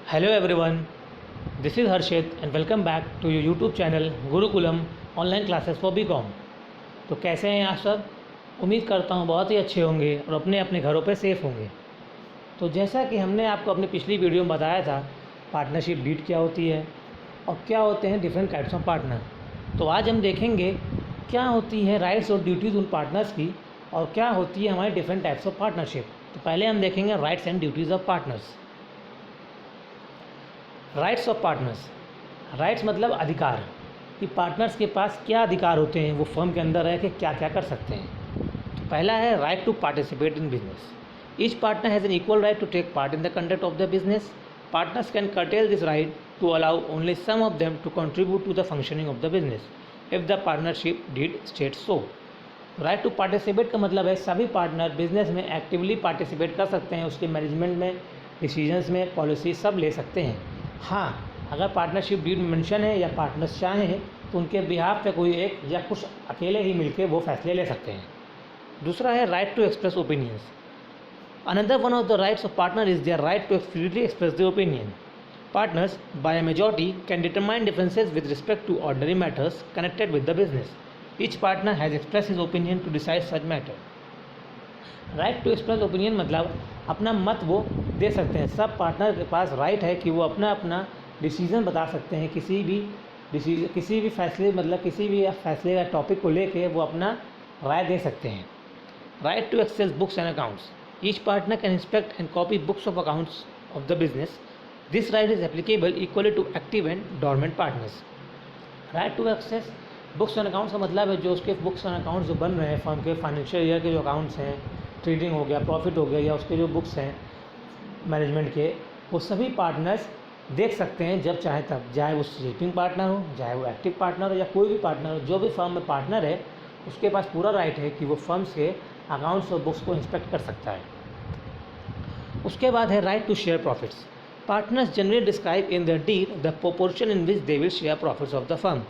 Hello everyone, this is Harshit and welcome back to your YouTube channel Gurukulam online classes for BCom. तो कैसे हैं आप सब? उम्मीद करता हूँ बहुत ही अच्छे होंगे और अपने अपने घरों पे सेफ़ होंगे। तो जैसा कि हमने आपको अपनी पिछली वीडियो में बताया था, पार्टनरशिप डीड क्या होती है और क्या होते हैं डिफरेंट टाइप्स ऑफ पार्टनर। तो आज हम देखेंगे क्या होती है राइट्स और ड्यूटीज़ उन पार्टनर्स की और क्या होती है हमारी डिफरेंट टाइप्स ऑफ पार्टनरशिप। तो पहले हम देखेंगे rights and duties of partners. Rights of partners, rights मतलब अधिकार कि पार्टनर्स के पास क्या अधिकार होते हैं, वो फर्म के अंदर रह के क्या क्या कर सकते हैं। तो पहला है right to participate in business. Each partner has an equal right to take part in the conduct of the business. Partners can curtail this right to allow only some of them to contribute to the functioning of the business if the partnership deed state so. Right to participate का मतलब है सभी partner business में actively participate कर सकते हैं, उसके management में, डिसीजंस में, पॉलिसी सब ले सकते हैं। हाँ, अगर पार्टनरशिप डीड में मेंशन है या पार्टनर्स चाहें तो उनके बिहाफ पे कोई एक या कुछ अकेले ही मिलके वो फैसले ले सकते हैं। दूसरा है right to express opinions. Another one of the rights of partner is their right to freely express the opinion. Partners by a majority can determine differences with respect to ordinary matters connected with the business. Each partner has express his opinion to decide such matter. Right to express opinion मतलब अपना मत वो दे सकते हैं। Sub partner के पास right है कि वो अपना अपना डिसीज़न बता सकते हैं, किसी भी फैसले मतलब किसी भी फैसले या टॉपिक को लेके वो अपना राय दे सकते हैं। Right to access books and accounts. Each partner can inspect and copy books of accounts of the business. This right is applicable equally to active and dormant partners. Right to access books and accounts का मतलब है जो उसके books and accounts जो बन रहे हैं firm के फाइनेंशियल ईयर के जो अकाउंट्स हैं, ट्रेडिंग हो गया, प्रॉफिट हो गया, या उसके जो बुक्स हैं मैनेजमेंट के, वो सभी पार्टनर्स देख सकते हैं जब चाहे तब, चाहे वो स्लीपिंग पार्टनर हो, चाहे वो एक्टिव पार्टनर हो या कोई भी पार्टनर हो। जो भी फर्म में पार्टनर है उसके पास पूरा राइट है कि वो फर्म्स के अकाउंट्स और बुक्स को इंस्पेक्ट कर सकता है। उसके बाद है right to share profits. Partners generally describe in the deed the proportion in which they will share profits of the firm.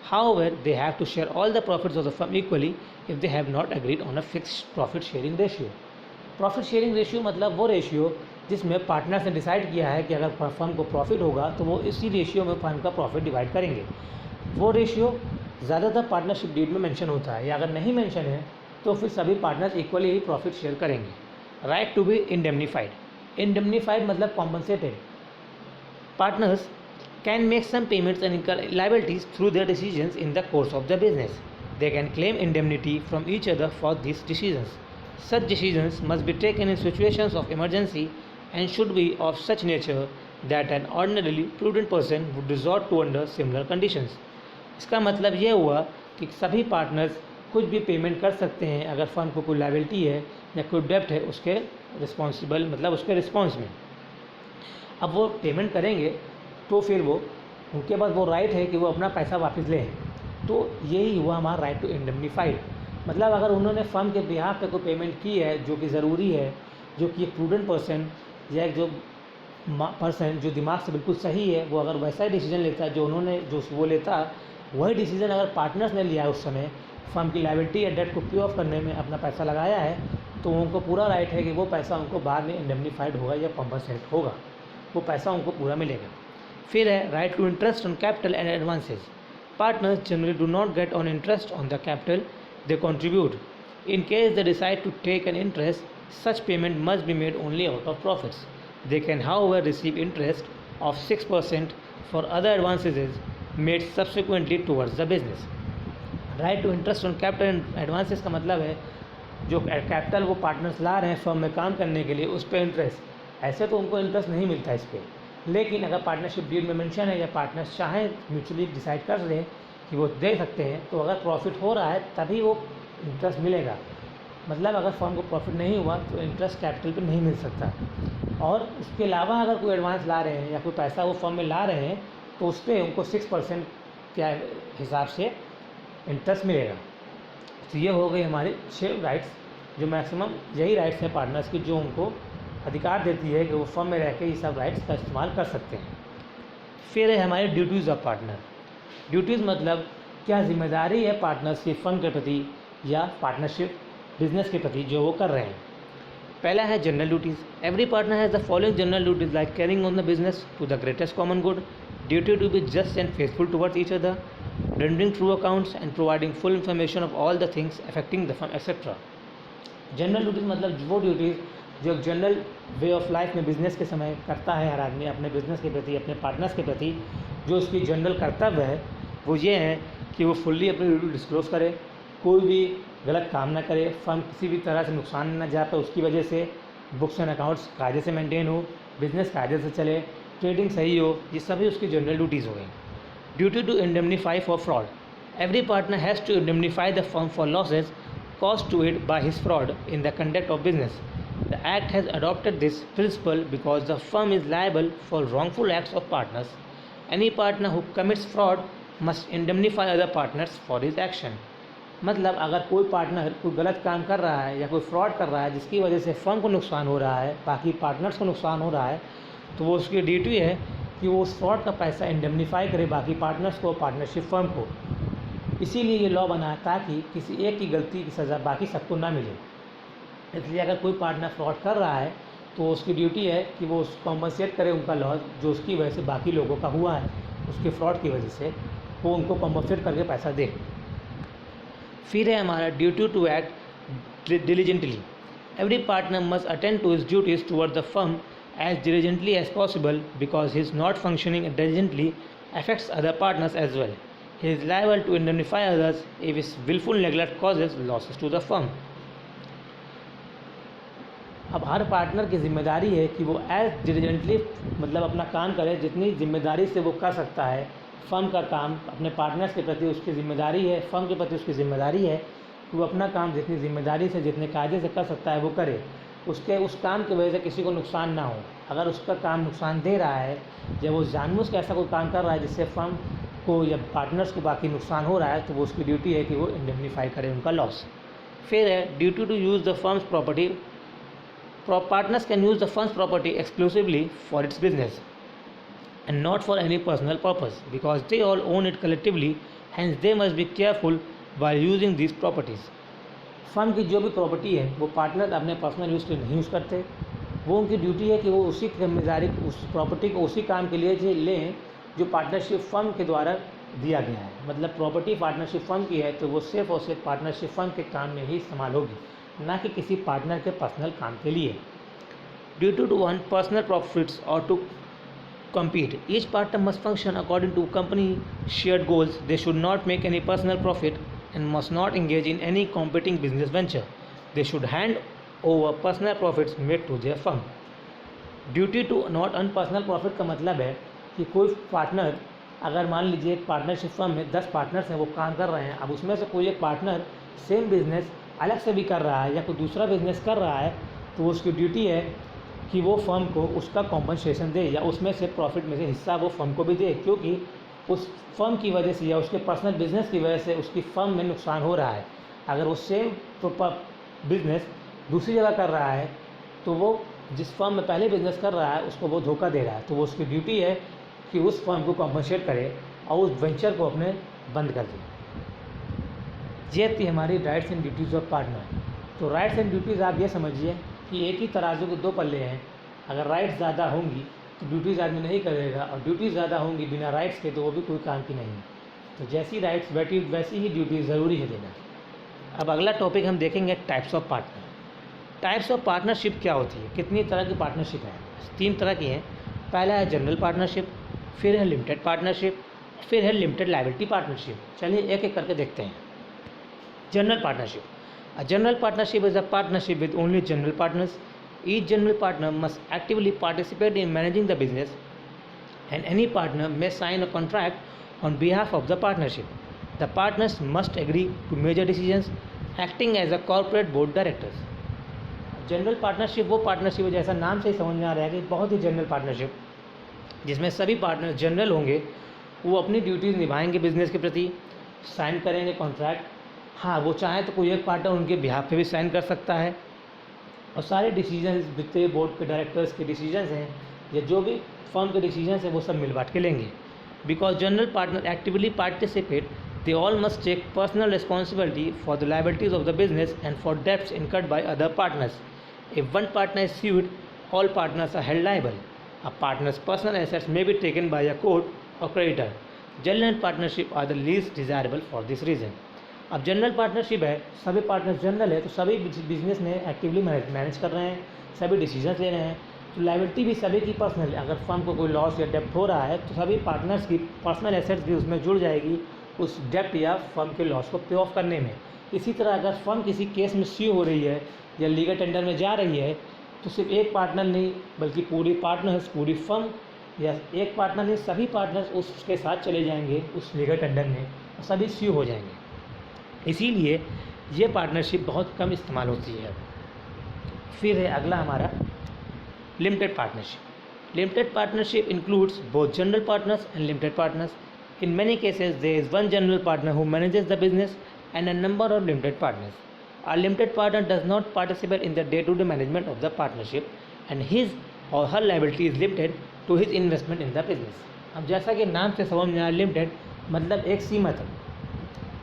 However, they have to share all the profits of the firm equally if they have not agreed on a fixed profit sharing ratio. Profit sharing ratio मतलब वो ratio जिसमें partners ने decide किया है कि अगर firm को profit होगा तो वो इसी रेशियो में फर्म का प्रॉफिट डिवाइड करेंगे। वो रेशियो ज़्यादातर पार्टनरशिप डीड में मेंशन होता है, या अगर नहीं मेंशन है तो फिर सभी पार्टनर्स इक्वली ही प्रॉफिट शेयर करेंगे। Right to be indemnified. Indemnified मतलब compensated. Partners can make some payments and incur liabilities through their decisions in the course of the business. They can claim indemnity from each other for these decisions. Such decisions must be taken in situations of emergency and should be of such nature that an ordinarily prudent person would resort to under similar conditions. इसका मतलब ये हुआ कि सभी partners कुछ भी payment कर सकते हैं अगर फर्म को कोई लायबिलिटी है या कोई डेप्ट है उसके रिस्पॉन्सिबल मतलब उसके रिस्पॉन्स में। अब वो पेमेंट करेंगे तो फिर वो उनके पास वो राइट है कि वो अपना पैसा वापस लें। तो यही हुआ हमारा राइट टू इंडेमनीफाइड। मतलब अगर उन्होंने फर्म के बिहाफ पे कोई पेमेंट की है जो कि ज़रूरी है, जो कि एक प्रूडेंट पर्सन या एक जो पर्सन जो दिमाग से बिल्कुल सही है, वो अगर वैसा ही डिसीजन लेता है जो उन्होंने जो वो लेता, वही डिसीजन अगर पार्टनर्स ने लिया है उस समय फर्म की लायबिलिटी या डेट को पे ऑफ करने में अपना पैसा लगाया है, तो उनको पूरा राइट है कि वो पैसा उनको बाद में इंडेमनीफाइड होगा या कॉम्पनसेट होगा, वो पैसा उनको पूरा मिलेगा। फिर है right to interest on capital and advances. Partners generally do not get on interest on the capital they contribute. In case they decide to take an interest, such payment must be made only out of profits. They can however receive interest of 6% for other advances made subsequently towards the business. Right to interest on capital and advances का मतलब है जो capital वो partners ला रहे हैं firm में काम करने के लिए, उस पर इंटरेस्ट। ऐसे तो उनको इंटरेस्ट नहीं मिलता इस पर, लेकिन अगर पार्टनरशिप डील में मेंशन है या पार्टनर्स चाहें म्यूचुअली डिसाइड कर लें कि वो दे सकते हैं, तो अगर प्रॉफिट हो रहा है तभी वो इंटरेस्ट मिलेगा। मतलब अगर फर्म को प्रॉफिट नहीं हुआ तो इंटरेस्ट कैपिटल पे नहीं मिल सकता। और उसके अलावा अगर कोई एडवांस ला रहे हैं या कोई पैसा वो फर्म में ला रहे हैं तो उस पर उनको 6% के हिसाब से इंटरेस्ट मिलेगा। तो ये हो गई हमारी 6 राइट्स, जो मैक्सिमम यही राइट्स हैं पार्टनर्स की जो उनको अधिकार देती है कि वो फर्म में रह के ये सब राइट्स का इस्तेमाल कर सकते हैं। फिर है हमारी ड्यूटीज़ ऑफ पार्टनर। ड्यूटीज़ मतलब क्या जिम्मेदारी है पार्टनर्स की फर्म के प्रति या पार्टनरशिप बिजनेस के प्रति जो वो कर रहे हैं। पहला है general duties. Every partner has the following general duties like carrying on the business to the greatest common good, duty to be just and faithful towards each other, rendering true accounts and providing full information of all the things affecting the firm etcetera. General duties मतलब वो duties जो एक general way of life में business के समय करता है हर आदमी अपने बिज़नेस के प्रति, अपने पार्टनर्स के प्रति. जो उसकी जनरल कर्तव्य है वो ये है कि वो फुल्ली अपनी ड्यूटी डिस्क्लोज करे, कोई भी गलत काम ना करे, फर्म किसी भी तरह से नुकसान ना जा पाए उसकी वजह से, बुक्स एंड अकाउंट्स कायदे से मेंटेन हो, बिज़नेस कायदे से चले, ट्रेडिंग सही हो, ये सभी उसकी जनरल ड्यूटीज़ हो गई. Duty to indemnify for fraud. Every partner has to indemnify the firm for losses caused to it by his fraud in the conduct of business. The Act has adopted this principle because the firm is liable for wrongful acts of partners. Any partner who commits fraud must indemnify other partners for his action. मतलब अगर कोई partner कोई गलत काम कर रहा है या कोई फ्रॉड कर रहा है जिसकी वजह से फर्म को नुकसान हो रहा है, बाकी पार्टनर्स को नुकसान हो रहा है, तो वो उसकी ड्यूटी है कि वो उस फ्रॉड का पैसा इंडेमनीफाई करे बाकी पार्टनर्स को, पार्टनरशिप फर्म को. इसीलिए ये लॉ बना है ताकि किसी एक की गलती की सज़ा बाकी सबको ना मिले. इसलिए अगर कोई पार्टनर फ्रॉड कर रहा है तो उसकी ड्यूटी है कि वो कॉम्पनसेट करे उनका लॉस जो उसकी वजह से बाकी लोगों का हुआ है, उसके फ्रॉड की वजह से वो उनको कॉम्पनसेट करके पैसा दे. फिर है हमारा duty to act diligently. Every partner must attend to his duties toward the firm as diligently as possible because his not functioning diligently affects other partners as well. He is liable to indemnify others if his willful neglect causes losses to the firm. अब हर partner की जिम्मेदारी है कि वो as diligently मतलब अपना काम करे, जितनी जिम्मेदारी से वो कर सकता है. फर्म का काम अपने पार्टनर्स के प्रति उसकी जिम्मेदारी है, फर्म के प्रति उसकी जिम्मेदारी है कि वो अपना काम जितनी जिम्मेदारी से, जितने कायदे से कर सकता है वो करे. उसके उस काम की वजह से किसी को नुकसान ना हो. अगर उसका काम नुकसान दे रहा है या वो जानबूझ के ऐसा कोई काम कर रहा है जिससे फर्म को या पार्टनर्स को बाकी नुकसान हो रहा है तो वो उसकी ड्यूटी है कि वो इंडेमनीफाई करे उनका लॉस. फिर है duty to use the firm's property. Partners can use the firm's property exclusively for its business and not for any personal purpose because they all own it collectively, hence they must be careful while using this properties. Firm की जो भी property है वो partner अपने personal use के लिए नहीं use करते. वो उनकी ड्यूटी है कि वो उसी जिम्मेदारी उस प्रॉपर्टी को उसी काम के लिए लें जो पार्टनरशिप फर्म के द्वारा दिया गया है. मतलब प्रॉपर्टी पार्टनरशिप फर्म की है तो वो सिर्फ और सिर्फ पार्टनरशिप फर्म के काम में ही इस्तेमाल होगी, ना कि किसी पार्टनर के पर्सनल काम के लिए. Due to one personal profits और to compete. Each partner must function according to company shared goals. They should not make any personal profit and must not engage in any competing business venture. They should hand over personal profits made to their firm. Duty to not earn personal profit का मतलब है कि कोई partner, अगर मान लीजिए एक partnership firm में 10 पार्टनर्स हैं वो काम कर रहे हैं, अब उसमें से कोई एक पार्टनर सेम बिजनेस अलग से भी कर रहा है या कोई दूसरा बिजनेस कर रहा है तो उसकी ड्यूटी है कि वो फर्म को उसका कॉम्पनसेशन दे या उसमें से प्रॉफिट में से हिस्सा वो फर्म को भी दे, क्योंकि उस फर्म की वजह से या उसके पर्सनल बिजनेस की वजह से उसकी फर्म में नुकसान हो रहा है. अगर वो सेम बिजनेस दूसरी जगह कर रहा है तो वो जिस फर्म में पहले बिजनेस कर रहा है उसको वो धोखा दे रहा है, तो वो उसकी ड्यूटी है कि उस फर्म को कॉम्पनसेट करे और उस वेंचर को अपने बंद कर दे. ये थी हमारी rights and duties of partner. तो राइट्स एंड ड्यूटीज़ आप ये समझिए कि एक ही तराजू के दो पल्ले हैं. अगर राइट्स ज़्यादा होंगी तो ड्यूटीज़ आदमी नहीं करेगा और ड्यूटीज़ ज़्यादा होंगी बिना राइट्स के तो वो भी कोई काम की नहीं है. तो जैसी राइट्स वैसी ही ड्यूटीज़ ज़रूरी है देना. अब अगला टॉपिक हम देखेंगे types of partner. Types of partnership क्या होती है, कितनी तरह की पार्टनरशिप है. 3 तरह की हैं. पहला है जनरल पार्टनरशिप, फिर है लिमिटेड पार्टनरशिप, फिर है लिमिटेड लायबिलिटी पार्टनरशिप. चलिए एक एक करके देखते हैं. General partnership. A general partnership is a partnership with only general partners. Each general partner must actively participate in managing the business, and any partner may sign a contract on behalf of the partnership. The partners must agree to major decisions, acting as a corporate board directors. General partnership वो partnership है, जैसा नाम से ही समझ में आ रहा है कि बहुत ही जनरल पार्टनरशिप, जिसमें सभी पार्टनर जनरल होंगे. वो अपनी ड्यूटीज़ निभाएंगे बिजनेस के प्रति, साइन करेंगे कॉन्ट्रैक्ट. हाँ, वो चाहे तो कोई एक पार्टनर उनके बिहाफ पे भी साइन कर सकता है और सारे डिसीजंस जितने बोर्ड के डायरेक्टर्स के डिसीजंस हैं या जो भी फर्म के डिसीजंस हैं वो सब मिल बांट के लेंगे. Because general partner actively participate, they all must take personal responsibility for the liabilities of the business and for debts incurred by other partners. If one partner is sued, all partners are held liable. A partner's personal assets may be taken by a court or creditor. General partnership are the least desirable for this reason. अब general partnership है, सभी partners general है, तो सभी business में actively manage कर रहे हैं, सभी डिसीजंस ले रहे हैं, तो लायबिलिटी भी सभी की पर्सनल है। अगर फर्म को कोई लॉस या डेप्ट हो रहा है तो सभी पार्टनर्स की पर्सनल एसेट्स भी उसमें जुड़ जाएगी उस डेप्ट या फर्म के लॉस को पे ऑफ करने में। इसी तरह अगर फर्म किसी केस में सी हो रही है या लीगल टेंडर में जा रही है तो सिर्फ एक पार्टनर नहीं बल्कि पूरी पार्टनर्स, पूरी फर्म या एक पार्टनर नहीं, सभी पार्टनर्स उसके साथ चले जाएंगे उस लीगल टेंडर में और सभी सी हो जाएंगे। इसीलिए ये पार्टनरशिप बहुत कम इस्तेमाल होती है। फिर है अगला हमारा limited partnership. Limited partnership includes both general partners and limited partners. In many cases there is one general partner who manages the business and a number of limited partners. A limited partner does not participate in the day-to-day management of the partnership and his or her liability is limited to his investment in the business. अब जैसा कि नाम से समझ में आया limited मतलब एक सीमित है।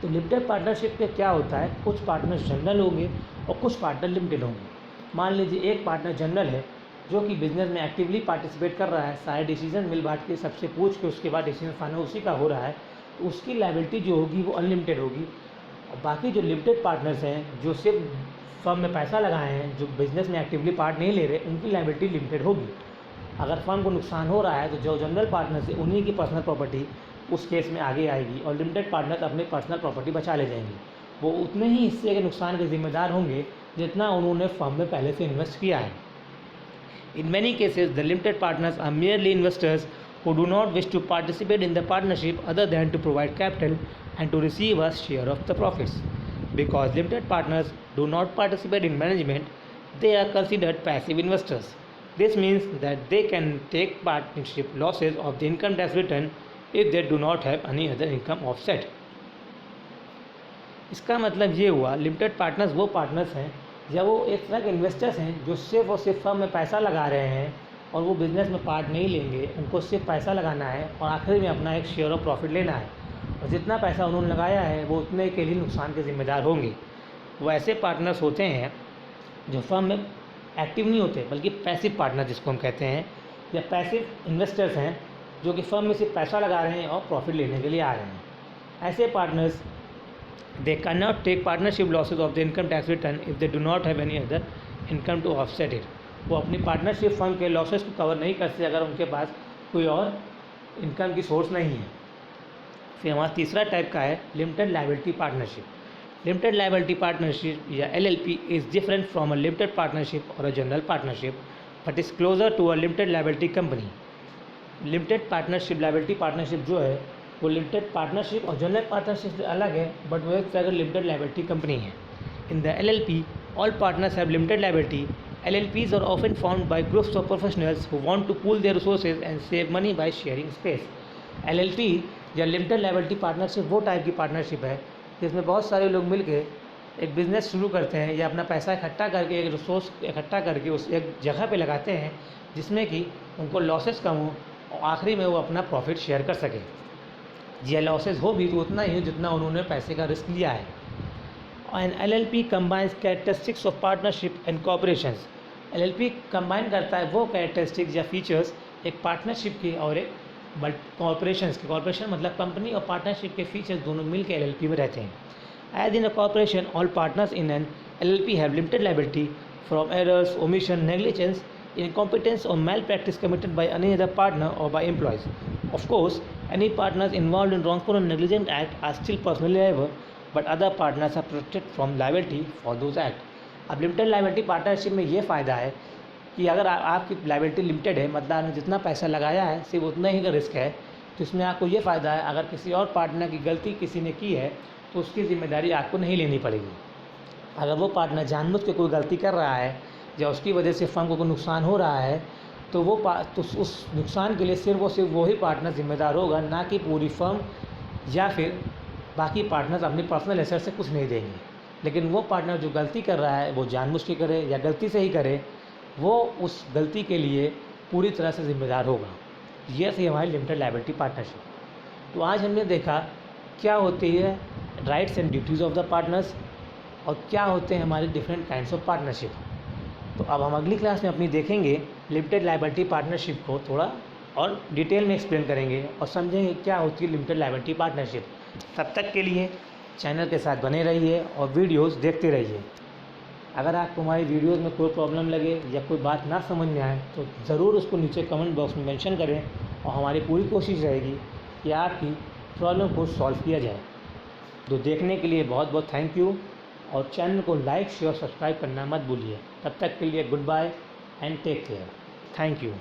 तो लिमिटेड पार्टनरशिप में क्या होता है, कुछ पार्टनर जनरल होंगे और कुछ पार्टनर लिमिटेड होंगे। मान लीजिए एक पार्टनर जनरल है जो कि बिजनेस में एक्टिवली पार्टिसिपेट कर रहा है, सारे डिसीजन मिल बांट के सबसे पूछ के उसके बाद डिसीजन फाइनल उसी का हो रहा है, तो उसकी लायबिलिटी जो होगी वो अनलिमिटेड होगी। और बाकी जो लिमिटेड पार्टनर्स हैं जो सिर्फ फर्म में पैसा लगाए हैं, जो बिज़नेस में एक्टिवली पार्ट नहीं ले रहे, उनकी लायबिलिटी लिमिटेड होगी। अगर फर्म को नुकसान हो रहा है तो जो जनरल पार्टनर्स है उन्हीं की पर्सनल प्रॉपर्टी उस केस में आगे आएगी और लिमिटेड पार्टनर्स अपनी पर्सनल प्रॉपर्टी बचा ले जाएंगे। वो उतने ही हिस्से के नुकसान के जिम्मेदार होंगे जितना उन्होंने फर्म में पहले से इन्वेस्ट किया है। In many cases the limited partners are merely investors who do not wish to participate in the partnership other than to provide capital and to receive a share of the profits. Because limited partners do not participate in management, they are considered passive investors. This means that they can take partnership losses of the income tax return if they do not have any other income offset. इसका मतलब ये हुआ limited partners वो partners हैं या वो एक तरह के इन्वेस्टर्स हैं जो सिर्फ और सिर्फ फर्म में पैसा लगा रहे हैं और वो बिज़नेस में पार्ट नहीं लेंगे, उनको सिर्फ पैसा लगाना है और आखिरी में अपना एक शेयर ऑफ प्रॉफिट लेना है और जितना पैसा उन्होंने लगाया है वो उतने के लिए नुकसान के ज़िम्मेदार होंगे। वो ऐसे पार्टनर्स होते हैं जो फर्म में एक्टिव नहीं होते बल्कि पैसिव पार्टनर जिसको हम कहते हैं, या पैसिव इन्वेस्टर्स हैं जो कि फर्म में सिर्फ पैसा लगा रहे हैं और प्रॉफिट लेने के लिए आ रहे हैं। ऐसे partners they can not take partnership losses of the income tax return if they do not have any other income to offset it. वो अपनी पार्टनरशिप फर्म के लॉसेस को कवर नहीं करते अगर उनके पास कोई और इनकम की सोर्स नहीं है। फिर हमारा तीसरा टाइप का है limited liability partnership. Limited liability partnership या LLP is different from a limited partnership और a general partnership but is closer to a limited liability company. Limited partnership liability partnership जो है वो लिमिटेड पार्टनरशिप और general partnership से अलग है but वो एक तरह की लिमिटेड लायबिलिटी कंपनी है। In the LLP all partners have limited liability. LLPs are often formed by groups of professionals who want to pool their resources and save money by sharing space. LLP या limited liability partnership वो type की partnership है जिसमें बहुत सारे लोग मिलके एक बिज़नेस शुरू करते हैं या अपना पैसा इकट्ठा करके एक रिसोर्स इकट्ठा करके उस एक जगह पे लगाते हैं जिसमें कि उनको लॉसेस कम हो और आखिरी में वो अपना प्रॉफिट शेयर कर सकें। या लॉसेस हो भी तो उतना ही जितना उन्होंने पैसे का रिस्क लिया है। And LLP combines characteristics of partnership and corporations. LLP combine करता है वो कैरेक्टरिस्टिक्स या फीचर्स एक पार्टनरशिप के और एक बट कॉर्पोरेशंस के। कॉर्पोरेशन मतलब कंपनी और पार्टनरशिप के फीचर्स दोनों मिल के LLP में रहते हैं। As in a corporation all partners in an LLP have limited liability from errors, omission, negligence, incompetence or malpractice committed by any other partner or by employees. Of course, any partners involved in wrongful or negligent act are still personally liable, but other partners are protected from liability for those acts. अब limited liability partnership में ये फ़ायदा है कि अगर आपकी liability limited है मतलब आपने जितना पैसा लगाया है सिर्फ उतना ही का रिस्क है, तो इसमें आपको ये फ़ायदा है अगर किसी और पार्टनर की गलती किसी ने की है तो उसकी ज़िम्मेदारी आपको नहीं लेनी पड़ेगी। अगर वो पार्टनर जानबूझ के कोई गलती कर रहा है या उसकी वजह से फर्म को कोई नुकसान हो रहा है तो तो उस नुकसान के लिए सिर्फ वही पार्टनर जिम्मेदार होगा, ना कि पूरी फर्म या फिर बाकी पार्टनर्स अपनी पर्सनल एसेट से कुछ नहीं देंगे। लेकिन वो पार्टनर जो गलती कर रहा है वो जानबूझ के करे या गलती से ही करे, वो उस गलती के लिए पूरी तरह से जिम्मेदार होगा। ये थी हमारी लिमिटेड लायबिलिटी पार्टनरशिप। तो आज हमने देखा क्या होती है rights and duties of the partners और क्या होते हैं हमारे डिफरेंट काइंड्स ऑफ पार्टनरशिप। तो अब हम अगली क्लास में अपनी देखेंगे लिमिटेड लायबिलिटी पार्टनरशिप को थोड़ा और डिटेल में एक्सप्लेन करेंगे और समझेंगे क्या होती है लिमिटेड लायबिलिटी पार्टनरशिप। तब तक के लिए चैनल के साथ बने रहिए और वीडियोस देखते रहिए। अगर आपको हमारी वीडियोस में कोई प्रॉब्लम लगे या कोई बात ना समझ में आए तो ज़रूर उसको नीचे कमेंट बॉक्स में मेंशन करें और हमारी पूरी कोशिश रहेगी कि आपकी प्रॉब्लम को सॉल्व किया जाए। तो देखने के लिए बहुत बहुत थैंक यू और चैनल को लाइक शेयर सब्सक्राइब करना मत भूलिए। तब तक के लिए goodbye and take care. Thank you.